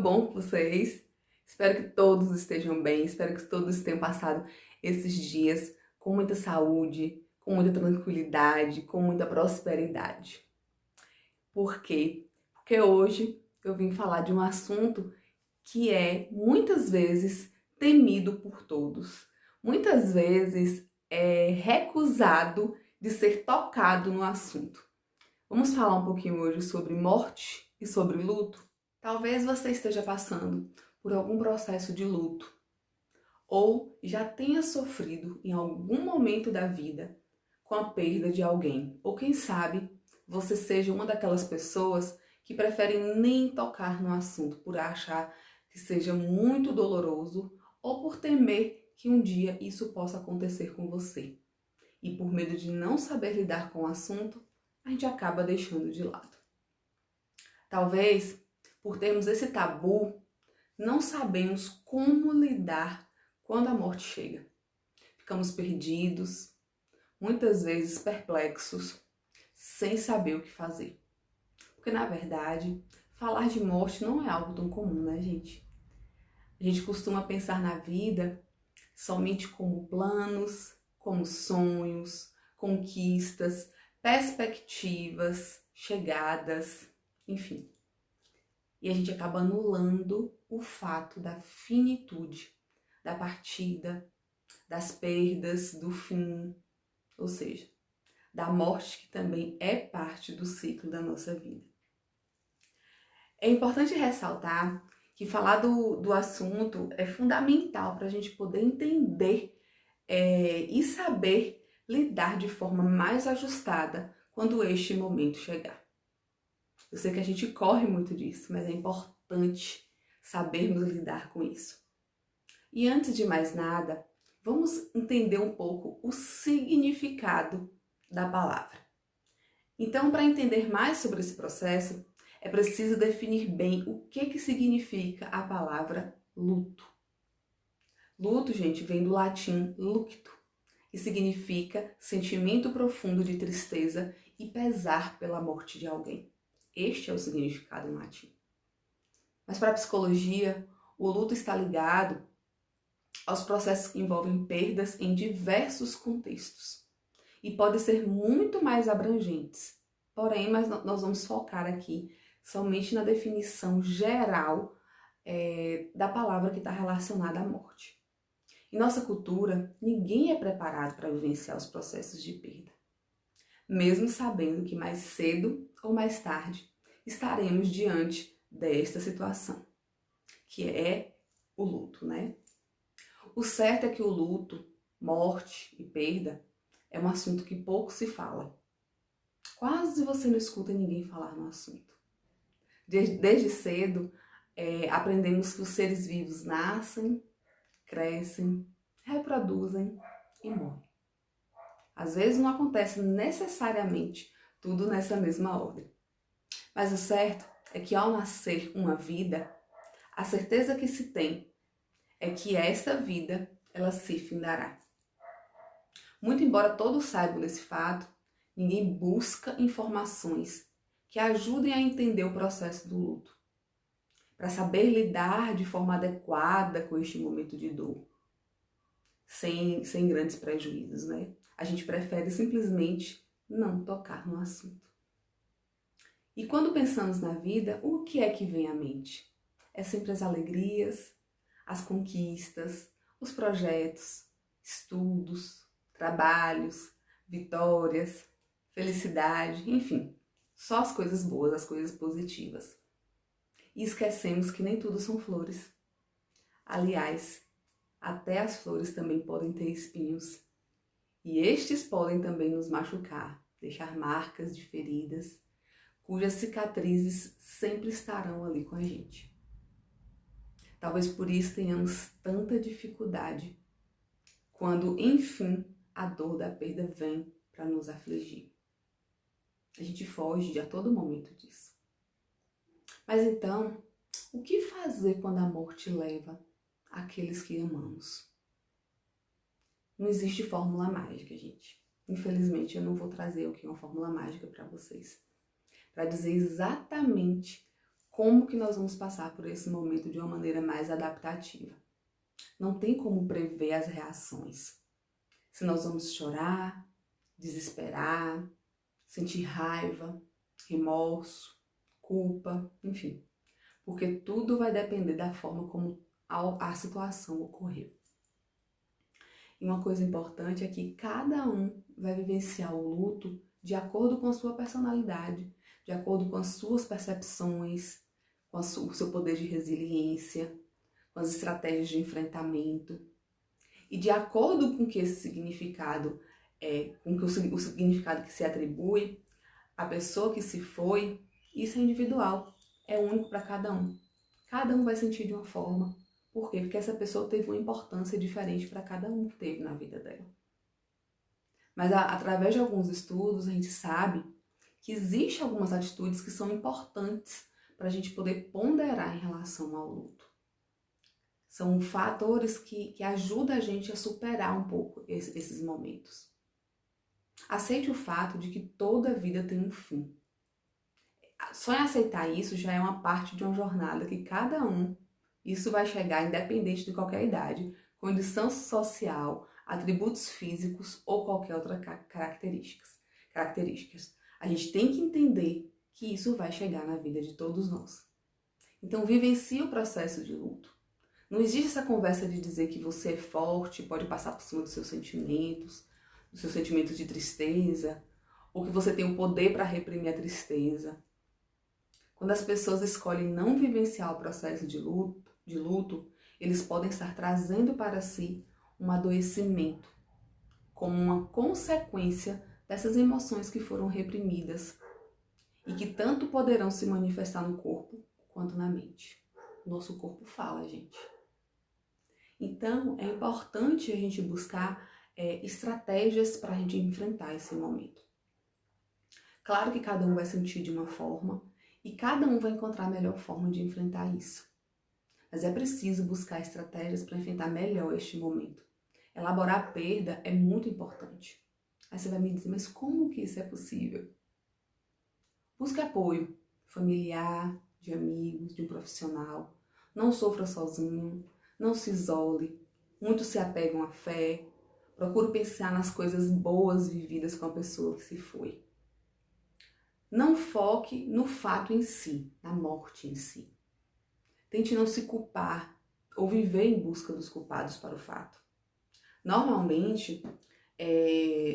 bom com vocês? Espero que todos estejam bem, espero que todos tenham passado esses dias com muita saúde, com muita tranquilidade, com muita prosperidade. Por quê? Porque hoje eu vim falar de um assunto que é muitas vezes temido por todos, muitas vezes é recusado de ser tocado no assunto. Vamos falar um pouquinho hoje sobre morte e sobre luto? Talvez você esteja passando por algum processo de luto ou já tenha sofrido em algum momento da vida com a perda de alguém. Ou quem sabe você seja uma daquelas pessoas que preferem nem tocar no assunto por achar que seja muito doloroso ou por temer que um dia isso possa acontecer com você. E por medo de não saber lidar com o assunto, a gente acaba deixando de lado. Talvez, por termos esse tabu, não sabemos como lidar quando a morte chega. Ficamos perdidos, muitas vezes perplexos, sem saber o que fazer. Porque, na verdade, falar de morte não é algo tão comum, né, gente? A gente costuma pensar na vida somente como planos, como sonhos, conquistas, perspectivas, chegadas, enfim. E a gente acaba anulando o fato da finitude, da partida, das perdas, do fim, ou seja, da morte que também é parte do ciclo da nossa vida. É importante ressaltar que falar do assunto é fundamental para a gente poder entender e saber lidar de forma mais ajustada quando este momento chegar. Eu sei que a gente corre muito disso, mas é importante sabermos lidar com isso. E antes de mais nada, vamos entender um pouco o significado da palavra. Então, para entender mais sobre esse processo, é preciso definir bem o que significa a palavra luto. Luto, gente, vem do latim lucto e significa sentimento profundo de tristeza e pesar pela morte de alguém. Este é o significado em latim. Mas para a psicologia, o luto está ligado aos processos que envolvem perdas em diversos contextos e podem ser muito mais abrangentes. Porém, nós vamos focar aqui somente na definição geral da palavra que está relacionada à morte. Em nossa cultura, ninguém é preparado para vivenciar os processos de perda, mesmo sabendo que mais cedo ou mais tarde estaremos diante desta situação, que é o luto, né? O certo é que o luto, morte e perda é um assunto que pouco se fala. Quase você não escuta ninguém falar no assunto. Desde cedo, aprendemos que os seres vivos nascem, crescem, reproduzem e morrem. Às vezes não acontece necessariamente tudo nessa mesma ordem. Mas o certo é que ao nascer uma vida, a certeza que se tem é que esta vida, ela se findará. Muito embora todos saibam desse fato, ninguém busca informações que ajudem a entender o processo do luto, para saber lidar de forma adequada com este momento de dor, sem grandes prejuízos, né? A gente prefere simplesmente não tocar no assunto. E quando pensamos na vida, o que é que vem à mente? É sempre as alegrias, as conquistas, os projetos, estudos, trabalhos, vitórias, felicidade, enfim, só as coisas boas, as coisas positivas. E esquecemos que nem tudo são flores. Aliás, até as flores também podem ter espinhos. E estes podem também nos machucar, deixar marcas de feridas, cujas cicatrizes sempre estarão ali com a gente. Talvez por isso tenhamos tanta dificuldade quando, enfim, a dor da perda vem para nos afligir. A gente foge a todo momento disso. Mas então, o que fazer quando a morte leva aqueles que amamos? Não existe fórmula mágica, gente. Infelizmente, eu não vou trazer aqui uma fórmula mágica para vocês, para dizer exatamente como que nós vamos passar por esse momento de uma maneira mais adaptativa. Não tem como prever as reações. Se nós vamos chorar, desesperar, sentir raiva, remorso, culpa, enfim. Porque tudo vai depender da forma como a situação ocorreu. E uma coisa importante é que cada um vai vivenciar o luto de acordo com a sua personalidade, de acordo com as suas percepções, com o seu poder de resiliência, com as estratégias de enfrentamento. E de acordo com que esse significado com que o significado que se atribui à pessoa que se foi, isso é individual, é único para cada um. Cada um vai sentir de uma forma. Por quê? Porque essa pessoa teve uma importância diferente para cada um que teve na vida dela. Mas através de alguns estudos, a gente sabe que existem algumas atitudes que são importantes para a gente poder ponderar em relação ao luto. São fatores que ajudam a gente a superar um pouco esses momentos. Aceite o fato de que toda vida tem um fim. Só em aceitar isso já é uma parte de uma jornada que cada um, isso vai chegar independente de qualquer idade, condição social, atributos físicos ou qualquer outra características. A gente tem que entender que isso vai chegar na vida de todos nós. Então vivencie o processo de luto. Não existe essa conversa de dizer que você é forte, pode passar por cima dos seus sentimentos de tristeza, ou que você tem o poder para reprimir a tristeza. Quando as pessoas escolhem não vivenciar o processo de luto, eles podem estar trazendo para si um adoecimento, como uma consequência dessas emoções que foram reprimidas e que tanto poderão se manifestar no corpo quanto na mente. Nosso corpo fala, gente. Então, é importante a gente buscar estratégias para a gente enfrentar esse momento. Claro que cada um vai sentir de uma forma e cada um vai encontrar a melhor forma de enfrentar isso. Mas é preciso buscar estratégias para enfrentar melhor este momento. Elaborar a perda é muito importante. Aí você vai me dizer, mas como que isso é possível? Busque apoio familiar, de amigos, de um profissional. Não sofra sozinho, não se isole. Muitos se apegam à fé. Procure pensar nas coisas boas vividas com a pessoa que se foi. Não foque no fato em si, na morte em si. Tente não se culpar ou viver em busca dos culpados para o fato. Normalmente,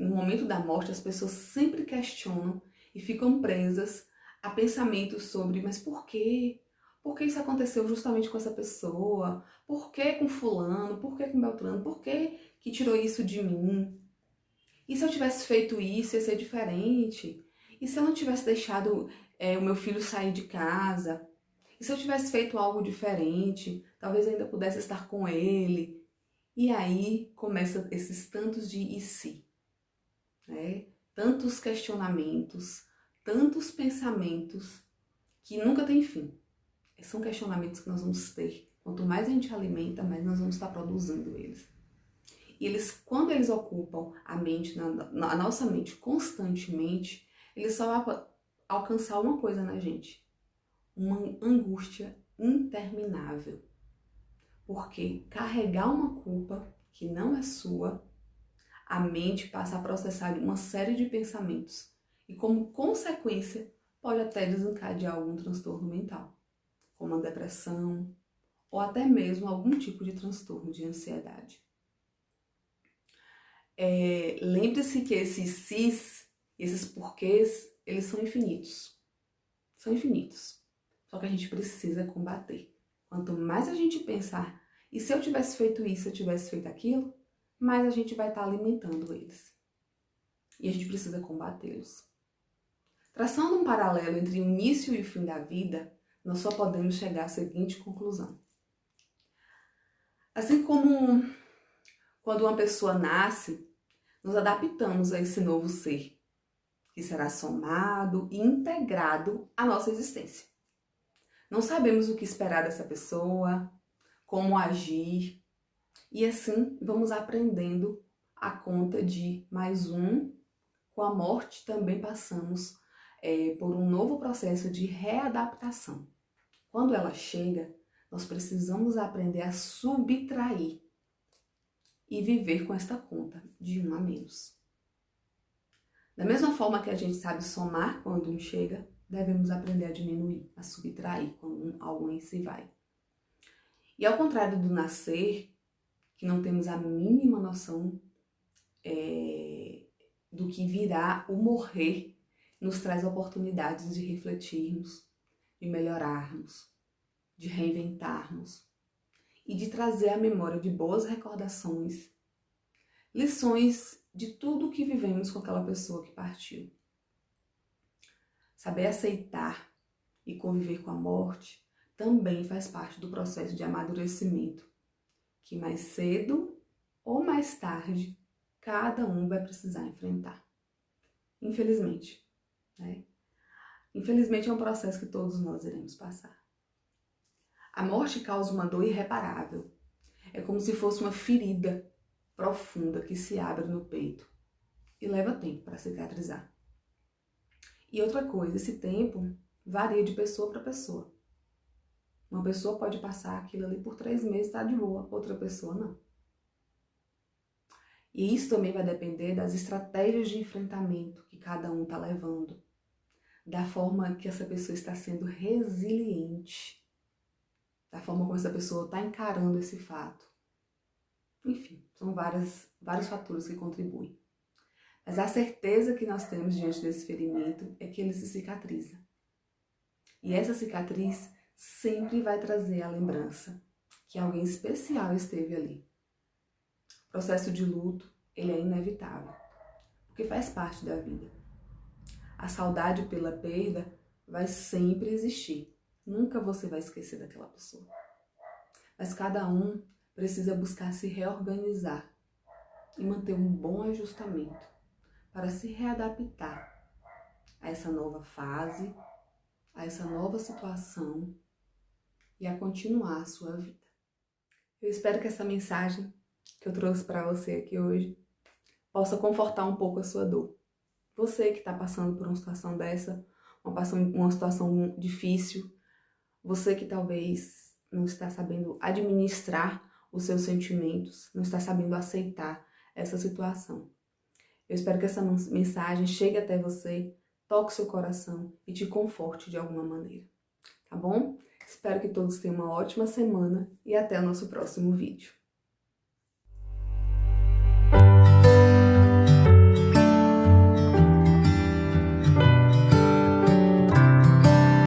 no momento da morte, as pessoas sempre questionam e ficam presas a pensamentos sobre, mas por quê? Por que isso aconteceu justamente com essa pessoa? Por que com fulano? Por que com Beltrano? Por que tirou isso de mim? E se eu tivesse feito isso, ia ser diferente? E se eu não tivesse deixado o meu filho sair de casa? E se eu tivesse feito algo diferente? Talvez eu ainda pudesse estar com ele. E aí começa esses tantos de e se, né? Tantos questionamentos, tantos pensamentos que nunca tem fim. São questionamentos que nós vamos ter. Quanto mais a gente alimenta, mais nós vamos estar produzindo eles. E eles, quando eles ocupam a mente, a nossa mente constantemente, eles só vão alcançar uma coisa na gente. Uma angústia interminável. Porque carregar uma culpa que não é sua, a mente passa a processar uma série de pensamentos. E como consequência, pode até desencadear algum transtorno mental, como a depressão, ou até mesmo algum tipo de transtorno de ansiedade. Lembre-se que esses sis, esses porquês, eles são infinitos. São infinitos. Só que a gente precisa combater. Quanto mais a gente pensar, e se eu tivesse feito isso, se eu tivesse feito aquilo, mais a gente vai estar alimentando eles. E a gente precisa combatê-los. Traçando um paralelo entre o início e o fim da vida, nós só podemos chegar à seguinte conclusão. Assim como quando uma pessoa nasce, nos adaptamos a esse novo ser, que será somado e integrado à nossa existência. Não sabemos o que esperar dessa pessoa, como agir, e assim vamos aprendendo a conta de mais um. Com a morte também passamos por um novo processo de readaptação. Quando ela chega, nós precisamos aprender a subtrair e viver com esta conta de 1 a menos. Da mesma forma que a gente sabe somar quando um chega, devemos aprender a diminuir, a subtrair quando alguém se vai. E ao contrário do nascer, que não temos a mínima noção do que virá, o morrer nos traz oportunidades de refletirmos, de melhorarmos, de reinventarmos e de trazer à memória de boas recordações, lições de tudo o que vivemos com aquela pessoa que partiu. Saber aceitar e conviver com a morte também faz parte do processo de amadurecimento, que mais cedo ou mais tarde cada um vai precisar enfrentar. Infelizmente, né? Infelizmente é um processo que todos nós iremos passar. A morte causa uma dor irreparável. É como se fosse uma ferida profunda que se abre no peito e leva tempo para cicatrizar. E outra coisa, esse tempo varia de pessoa para pessoa. Uma pessoa pode passar aquilo ali por 3 meses e estar de boa, outra pessoa não. E isso também vai depender das estratégias de enfrentamento que cada um está levando, da forma que essa pessoa está sendo resiliente, da forma como essa pessoa está encarando esse fato. Enfim, são vários fatores que contribuem. Mas a certeza que nós temos diante desse ferimento é que ele se cicatriza. E essa cicatriz sempre vai trazer a lembrança que alguém especial esteve ali. O processo de luto, ele é inevitável, porque faz parte da vida. A saudade pela perda vai sempre existir. Nunca você vai esquecer daquela pessoa. Mas cada um precisa buscar se reorganizar e manter um bom ajustamento para se readaptar a essa nova fase, a essa nova situação e a continuar a sua vida. Eu espero que essa mensagem que eu trouxe para você aqui hoje possa confortar um pouco a sua dor. Você que está passando por uma situação dessa, uma situação difícil, você que talvez não está sabendo administrar os seus sentimentos, não está sabendo aceitar essa situação. Eu espero que essa mensagem chegue até você, toque seu coração e te conforte de alguma maneira, tá bom? Espero que todos tenham uma ótima semana e até o nosso próximo vídeo.